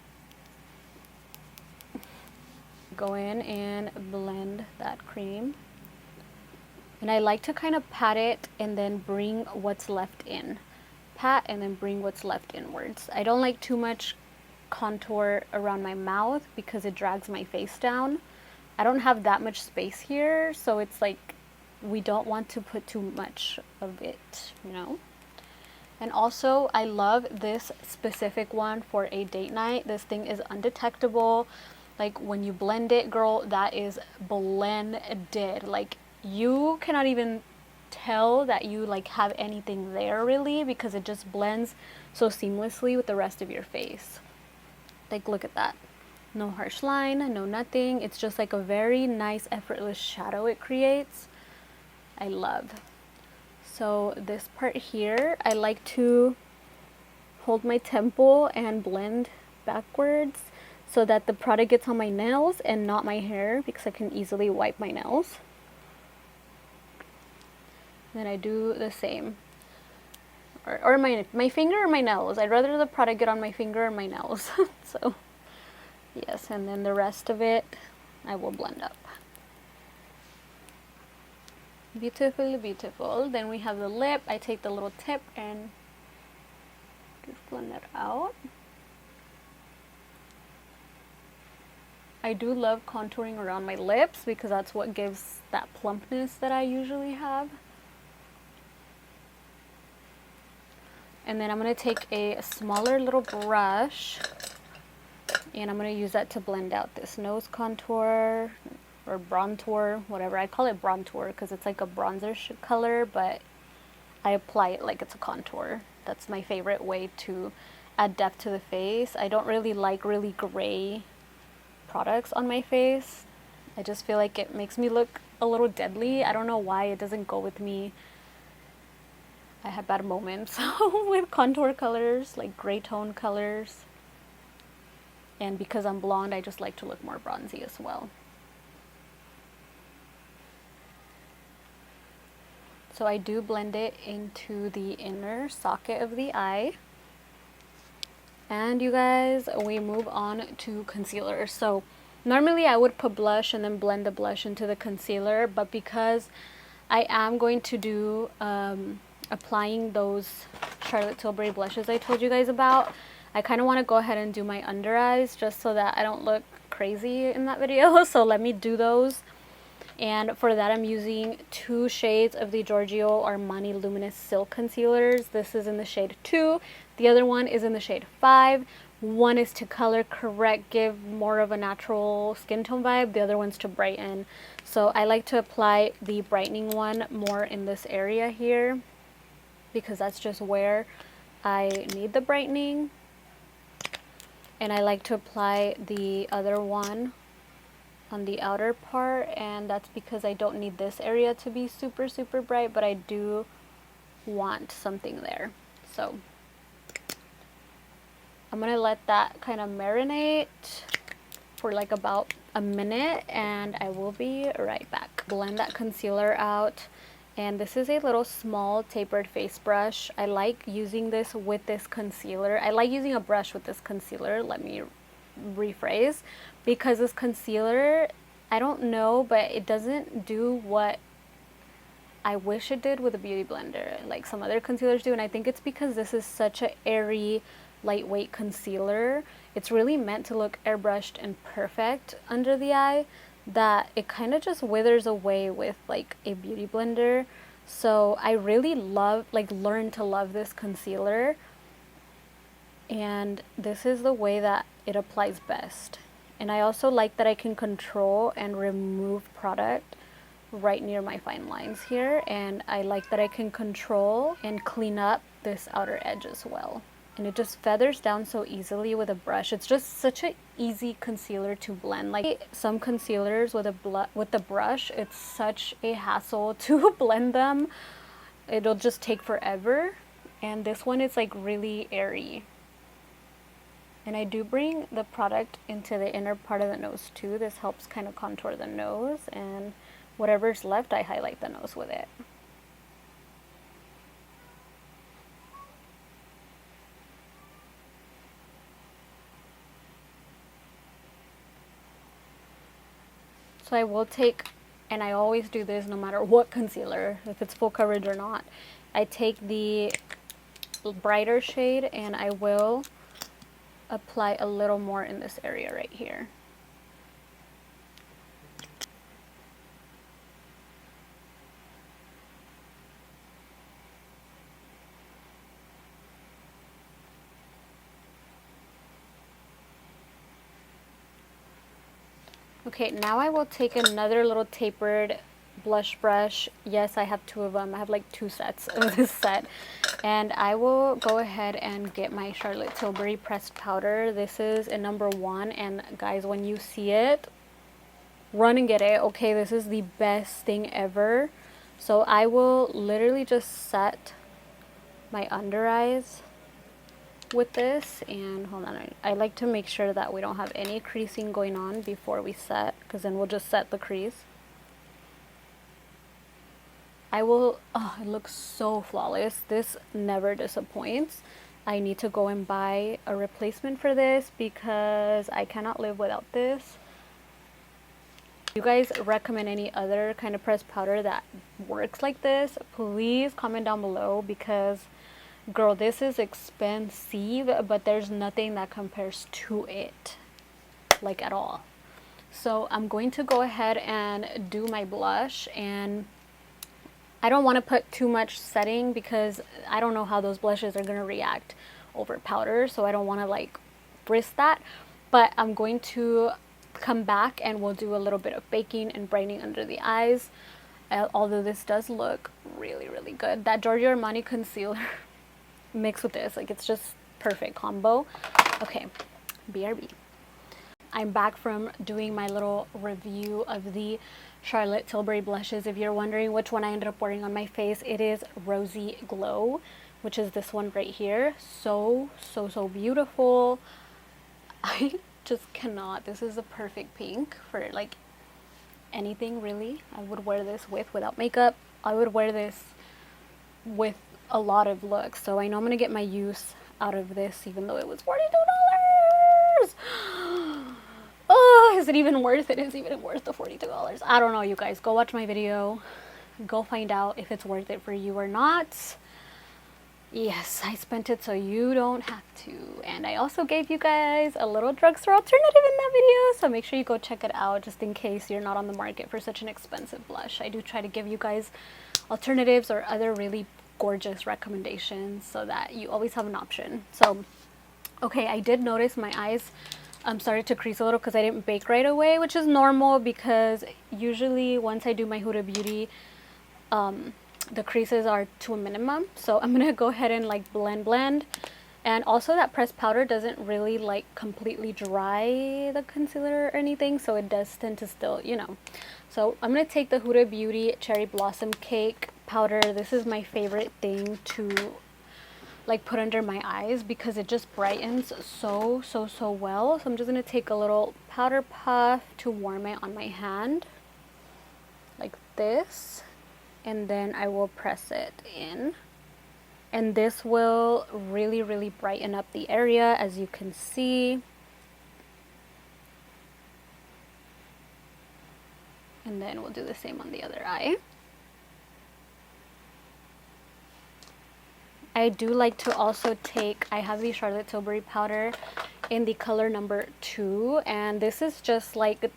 Go in and blend that cream. And I like to kind of pat it and then bring what's left in. Pat and then bring what's left inwards. I don't like too much contour around my mouth because it drags my face down. I don't have that much space here, so it's like we don't want to put too much of it, you know? And also, I love this specific one for a date night. This thing is undetectable. Like, when you blend it, girl, that is blended. Like, you cannot even tell that you, like, have anything there, really, because it just blends so seamlessly with the rest of your face. Like, look at that. No harsh line, no nothing. It's just, like, a very nice, effortless shadow it creates. I love. So this part here, I like to hold my temple and blend backwards so that the product gets on my nails and not my hair, because I can easily wipe my nails. Then I do the same. Or my finger or my nails. I'd rather the product get on my finger or my nails. So, yes, and then the rest of it, I will blend up. Beautiful, beautiful. Then we have the lip. I take the little tip and just blend that out. I do love contouring around my lips because that's what gives that plumpness that I usually have. And then I'm going to take a smaller little brush and I'm going to use that to blend out this nose contour or bronzer, whatever. I call it bronzer because it's like a bronzer color, but I apply it like it's a contour. That's my favorite way to add depth to the face. I don't really like really gray products on my face. I just feel like it makes me look a little deadly. I don't know why, it doesn't go with me. I had bad moments with contour colors, like gray tone colors. And because I'm blonde, I just like to look more bronzy as well. So I do blend it into the inner socket of the eye. And you guys, we move on to concealer. So normally I would put blush and then blend the blush into the concealer, but because I am going to do applying those Charlotte Tilbury blushes I told you guys about, I kind of want to go ahead and do my under eyes just so that I don't look crazy in that video. So let me do those. And for that, I'm using 2 shades of the Giorgio Armani Luminous Silk Concealers. This is in the shade 2. The other one is in the shade 5. One is to color correct, give more of a natural skin tone vibe. The other one's to brighten. So I like to apply the brightening one more in this area here, because that's just where I need the brightening. And I like to apply the other one on the outer part, and that's because I don't need this area to be super bright, but I do want something there. So I'm gonna let that kind of marinate for like about a minute, and I will be right back. Blend that concealer out, and this is a little small tapered face brush. I like using this with this concealer. I like using a brush with this concealer, let me rephrase, because this concealer, I don't know, but it doesn't do what I wish it did with a beauty blender like some other concealers do. And I think it's because this is such a airy, lightweight concealer. It's really meant to look airbrushed and perfect under the eye, that it kind of just withers away with like a beauty blender. So I really love, like, learned to love this concealer, and this is the way that it applies best. And I also like that I can control and remove product right near my fine lines here, and I like that I can control and clean up this outer edge as well. And it just feathers down so easily with a brush. It's just such an easy concealer to blend. Like some concealers with the brush, it's such a hassle to blend them. It'll just take forever. And this one is like really airy. And I do bring the product into the inner part of the nose too. This helps kind of contour the nose, and whatever's left, I highlight the nose with it. So I will take, and I always do this no matter what concealer, if it's full coverage or not, I take the brighter shade and I will apply a little more in this area right here. Okay, now I will take another little tapered blush brush. Yes, I have two of them. I have like 2 sets of this set. And I will go ahead and get my Charlotte Tilbury pressed powder. This is a number 1. And guys, when you see it, run and get it. Okay, this is the best thing ever. So I will literally just set my under eyes with this, and hold on, I like to make sure that we don't have any creasing going on before we set, because then we'll just set the crease. I will, oh, it looks so flawless. This never disappoints. I need to go and buy a replacement for this because I cannot live without this. If you guys recommend any other kind of pressed powder that works like this, please comment down below, because girl, this is expensive, but there's nothing that compares to it, like at all. So I'm going to go ahead and do my blush, and I don't want to put too much setting because I don't know how those blushes are going to react over powder, so I don't want to like risk that. But I'm going to come back and we'll do a little bit of baking and brightening under the eyes. Although this does look really, really good. That Giorgio Armani concealer mixed with this, like, it's just perfect combo. Okay, BRB. I'm back from doing my little review of the Charlotte Tilbury blushes. If you're wondering which one I ended up wearing on my face, it is Rosy Glow, which is this one right here. So beautiful. I just cannot. This is a perfect pink for like anything, really. I would wear this without makeup. I would wear this with a lot of looks. So I know I'm gonna get my use out of this, even though it was $42. Oh, is it even worth it? Is it even worth the $42? I don't know, you guys. Go watch my video. Go find out if it's worth it for you or not. Yes, I spent it so you don't have to. And I also gave you guys a little drugstore alternative in that video, so make sure you go check it out, just in case you're not on the market for such an expensive blush. I do try to give you guys alternatives or other really gorgeous recommendations so that you always have an option. So okay, I did notice my eyes started to crease a little because I didn't bake right away, which is normal because usually once I do my Huda Beauty, the creases are to a minimum. So I'm gonna go ahead and like blend, and also that pressed powder doesn't really like completely dry the concealer or anything, so it does tend to still, you know. So I'm gonna take the Huda Beauty Cherry Blossom Cake powder. This is my favorite thing to like put under my eyes because it just brightens so well. So I'm just gonna take a little powder puff to warm it on my hand like this, and then I will press it in, and this will really brighten up the area, as you can see. And then we'll do the same on the other eye. I do like to also take, I have the Charlotte Tilbury powder in the color number 2, and this is just like,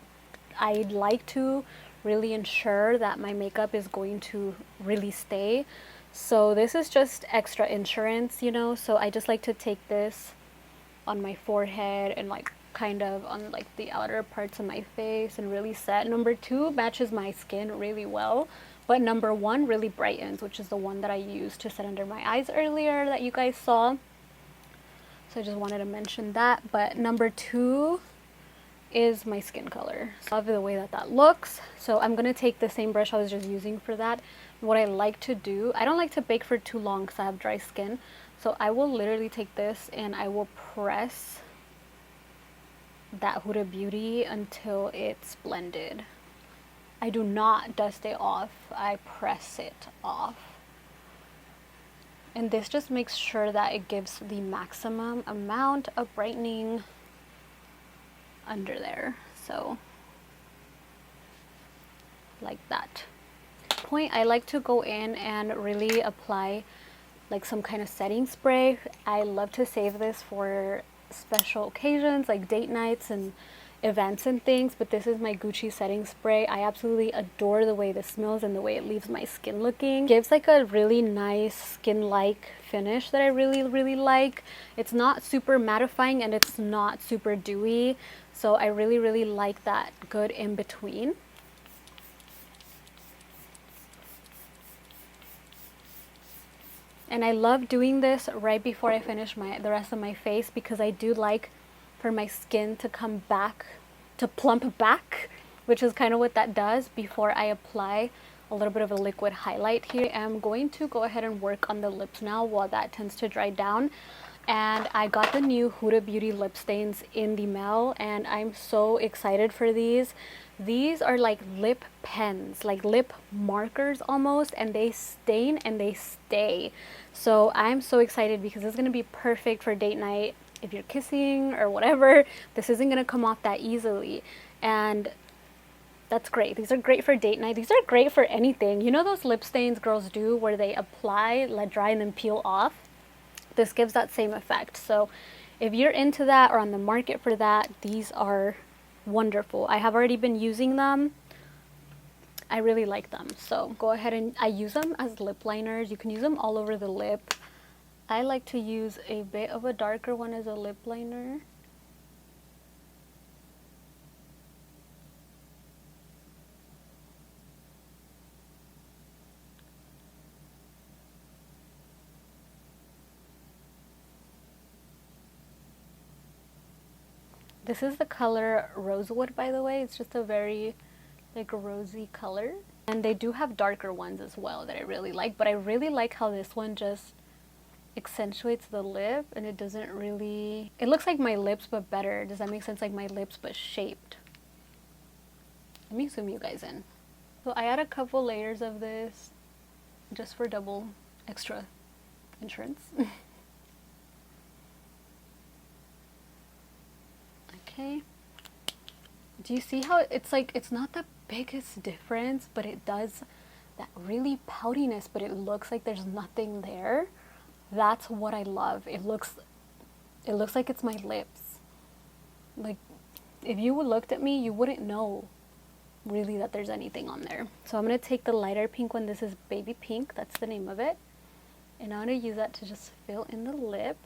I'd like to really ensure that my makeup is going to really stay. So this is just extra insurance, you know. So I just like to take this on my forehead and like kind of on like the outer parts of my face and really set. Number 2 matches my skin really well, but number 1 really brightens, which is the one that I used to set under my eyes earlier that you guys saw. So I just wanted to mention that. But number 2 is my skin color. So I love the way that that looks. So I'm gonna take the same brush I was just using for that. What I like to do, I don't like to bake for too long because I have dry skin. So I will literally take this and I will press that Huda Beauty until it's blended. I do not dust it off, I press it off. And this just makes sure that it gives the maximum amount of brightening under there. So like that. Point, I like to go in and really apply like some kind of setting spray. I love to save this for special occasions like date nights and events and things, but this is my Gucci setting spray. I absolutely adore the way this smells and the way it leaves my skin looking. Gives like a really nice skin-like finish that I really like. It's not super mattifying and it's not super dewy, so I really like that good in between. And I love doing this right before I finish the rest of my face, because I do like for my skin to come back, to plump back, which is kind of what that does before I apply a little bit of a liquid highlight here. I'm going to go ahead and work on the lips now while that tends to dry down. And I got the new Huda Beauty lip stains in the mail, and I'm so excited for these. These are like lip pens, like lip markers almost, and they stain and they stay. So I'm so excited because it's going to be perfect for date night. If you're kissing or whatever, this isn't going to come off that easily. And that's great. These are great for date night. These are great for anything. You know those lip stains girls do where they apply, let dry, and then peel off? This gives that same effect. So if you're into that or on the market for that, these are wonderful. I have already been using them. I really like them. So go ahead, and I use them as lip liners. You can use them all over the lip. I like to use a bit of a darker one as a lip liner. This is the color Rosewood, by the way. It's just a very like rosy color. And they do have darker ones as well that I really like, but I really like how this one just accentuates the lip, and it doesn't really, it looks like my lips but better. Does that make sense? Like my lips but shaped. Let me zoom you guys in. So I add a couple layers of this just for double extra insurance. Okay. Do you see how it's like, it's not the biggest difference, but it does that really poutiness, but it looks like there's nothing there. That's what I love. It looks like it's my lips. Like if you looked at me, you wouldn't know really that there's anything on there. So I'm going to take the lighter pink one. This is Baby Pink. That's the name of it. And I'm going to use that to just fill in the lip.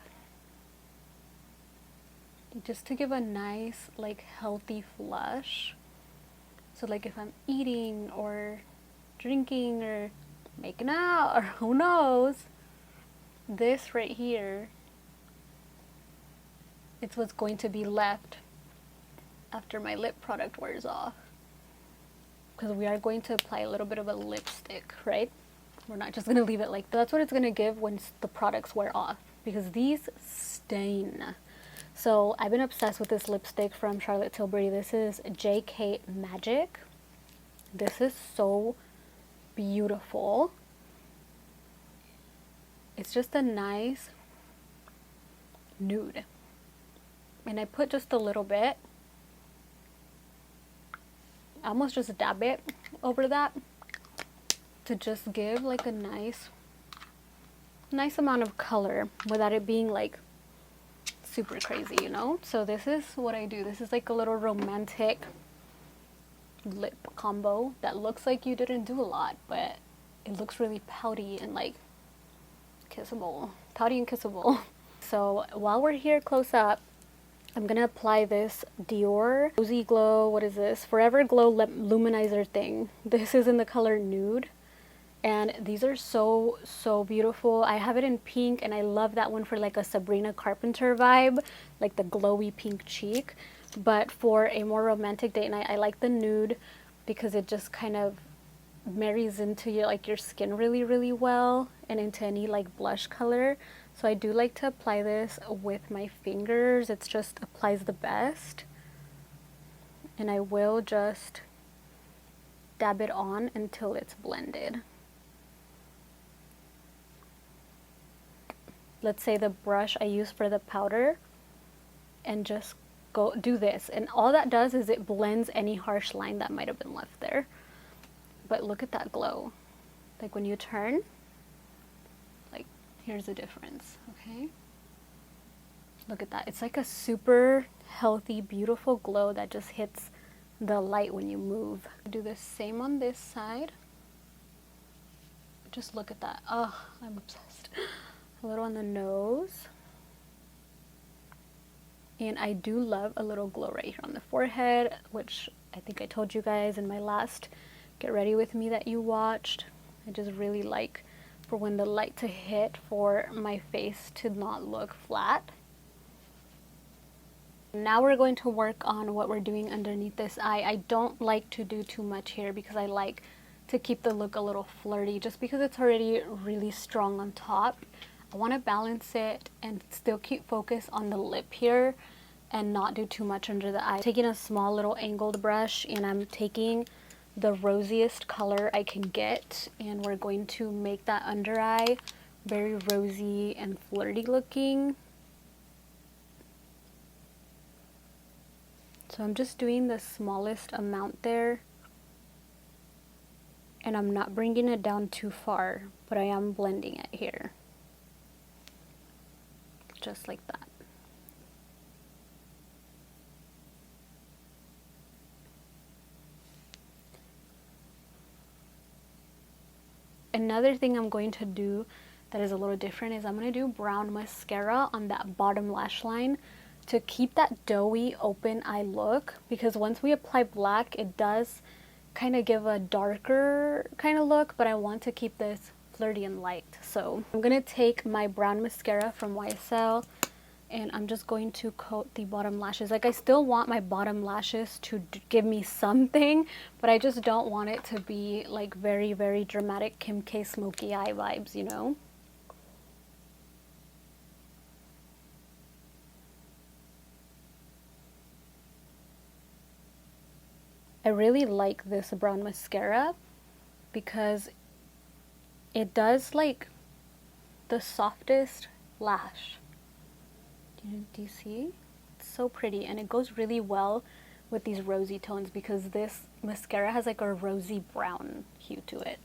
Just to give a nice, like, healthy flush. So, like, if I'm eating or drinking or making out or who knows, this right here, it's what's going to be left after my lip product wears off. Because we are going to apply a little bit of a lipstick, right? We're not just going to leave it like that. That's what it's going to give when the products wear off, because these stain. So I've been obsessed with this lipstick from Charlotte Tilbury. This is JK Magic. This is so beautiful. It's just a nice nude. And I put just a little bit. I almost just dab it over that to just give like a nice amount of color without it being like super crazy, you know? So this is what I do. This is like a little romantic lip combo that looks like you didn't do a lot, but it looks really pouty and like kissable. Pouty and kissable. So while we're here close up, I'm gonna apply this Dior Rosy Glow, what is this? Forever Glow Luminizer thing. This is in the color Nude. And these are so beautiful. I have it in pink, and I love that one for like a Sabrina Carpenter vibe, like the glowy pink cheek. But for a more romantic date night, I like the nude because it just kind of marries into your skin really well, and into any like blush color. So I do like to apply this with my fingers. It just applies the best. And I will just dab it on until it's blended. Let's say the brush I use for the powder, and just go do this, and all that does is it blends any harsh line that might have been left there. But look at that glow. Like when you turn, like here's the difference, okay? Look at that. It's like a super healthy, beautiful glow that just hits the light when you move. Do the same on this side. Just look at that. Oh, I'm obsessed. A little on the nose. And I do love a little glow right here on the forehead, which I think I told you guys in my last Get Ready With Me that you watched. I just really like for when the light to hit for my face to not look flat. Now we're going to work on what we're doing underneath this eye. I don't like to do too much here because I like to keep the look a little flirty just because it's already really strong on top. I want to balance it and still keep focus on the lip here and not do too much under the eye. Taking a small little angled brush, and I'm taking the rosiest color I can get, and we're going to make that under eye very rosy and flirty looking. So I'm just doing the smallest amount there, and I'm not bringing it down too far, but I am blending it here. Just like that. Another thing I'm going to do that is a little different is I'm going to do brown mascara on that bottom lash line to keep that doughy open eye look, because once we apply black it does kind of give a darker kind of look, but I want to keep this flirty and light. So I'm going to take my brown mascara from YSL and I'm just going to coat the bottom lashes. Like, I still want my bottom lashes to give me something, but I just don't want it to be like very, very dramatic Kim K smoky eye vibes, you know? I really like this brown mascara because it does like the softest lash. Do you see? It's so pretty, and it goes really well with these rosy tones because this mascara has like a rosy brown hue to it.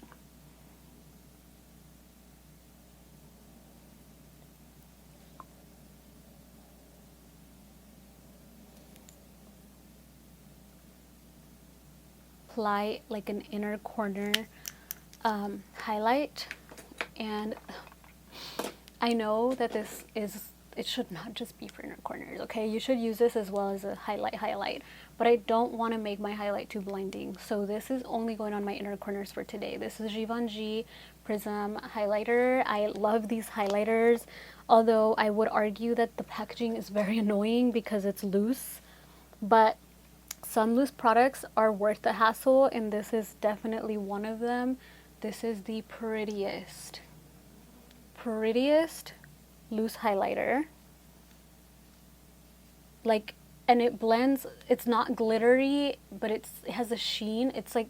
Apply like an inner corner highlight, and I know that it should not just be for inner corners, okay? You should use this as well as a highlight, but I don't want to make my highlight too blinding, so this is only going on my inner corners for today. This is Givenchy Prism highlighter. I love these highlighters, although I would argue that the packaging is very annoying because it's loose, but some loose products are worth the hassle, and this is definitely one of them. This is the prettiest loose highlighter. Like, and it blends, it's not glittery, but it has a sheen. It's like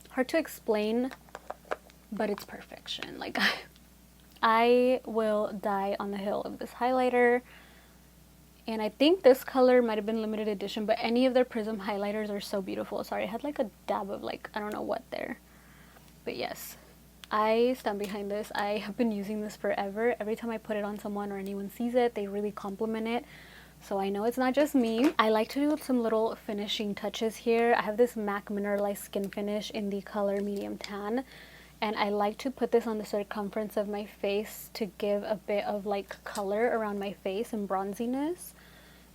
hard to explain, but it's perfection. Like, I will die on the hill of this highlighter. And I think this color might have been limited edition, but any of their Prism highlighters are so beautiful. Sorry, I had like a dab of like, I don't know what there. But yes, I stand behind this. I have been using this forever. Every time I put it on someone or anyone sees it, they really compliment it. So I know it's not just me. I like to do some little finishing touches here. I have this MAC Mineralized Skin Finish in the color Medium Tan. And I like to put this on the circumference of my face to give a bit of like color around my face and bronziness.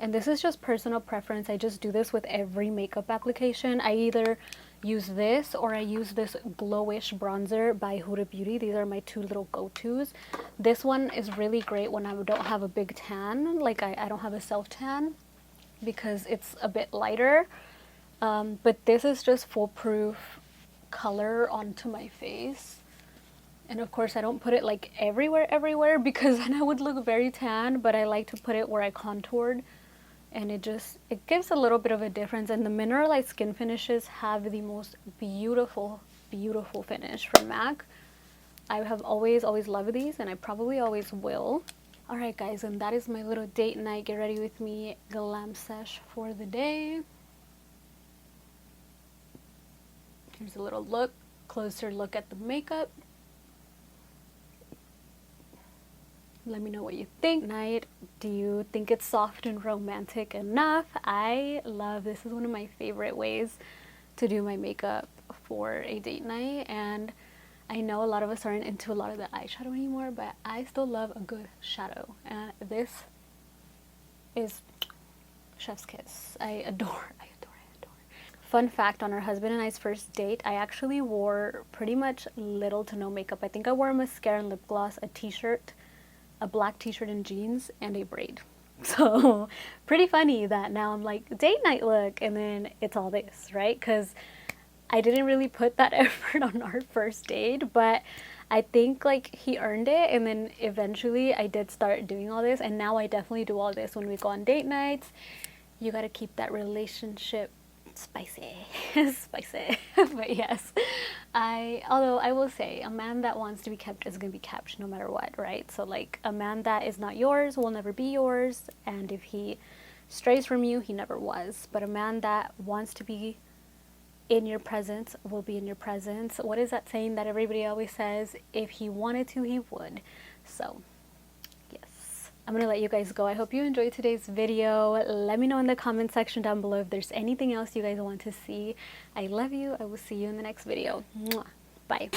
And this is just personal preference. I just do this with every makeup application. I either use this or I use this Glowish bronzer by Huda Beauty. These are my two little go-tos. This one is really great when I don't have a big tan, like I don't have a self tan, because it's a bit lighter. But this is just foolproof color onto my face. And of course I don't put it like everywhere because then I would look very tan, but I like to put it where I contoured, and it gives a little bit of a difference. And the Mineralized Skin Finishes have the most beautiful finish from MAC. I have always loved these, and I probably always will. Alright guys, and that is my little date night, get ready with me glam sesh for the day. Here's a little closer look at the makeup. Let me know what you think. Night, do you think it's soft and romantic enough? I love, this is one of my favorite ways to do my makeup for a date night. And I know a lot of us aren't into a lot of the eyeshadow anymore, but I still love a good shadow. And this is chef's kiss. I adore. Fun fact, on our husband and I's first date, I actually wore pretty much little to no makeup. I think I wore mascara and lip gloss, a t-shirt, a black t-shirt and jeans, and a braid. So pretty funny that now I'm like, date night look, and then it's all this, right? Because I didn't really put that effort on our first date, but I think like he earned it. And then eventually I did start doing all this, and now I definitely do all this when we go on date nights. You got to keep that relationship spicy. Spicy. But yes, although I will say, a man that wants to be kept is gonna be kept no matter what, right? So like, a man that is not yours will never be yours, and if he strays from you, he never was. But a man that wants to be in your presence will be in your presence. What is that saying that everybody always says? If he wanted to, he would. So I'm gonna let you guys go. I hope you enjoyed today's video. Let me know in the comment section down below if there's anything else you guys want to see. I love you. I will see you in the next video. Mwah. Bye.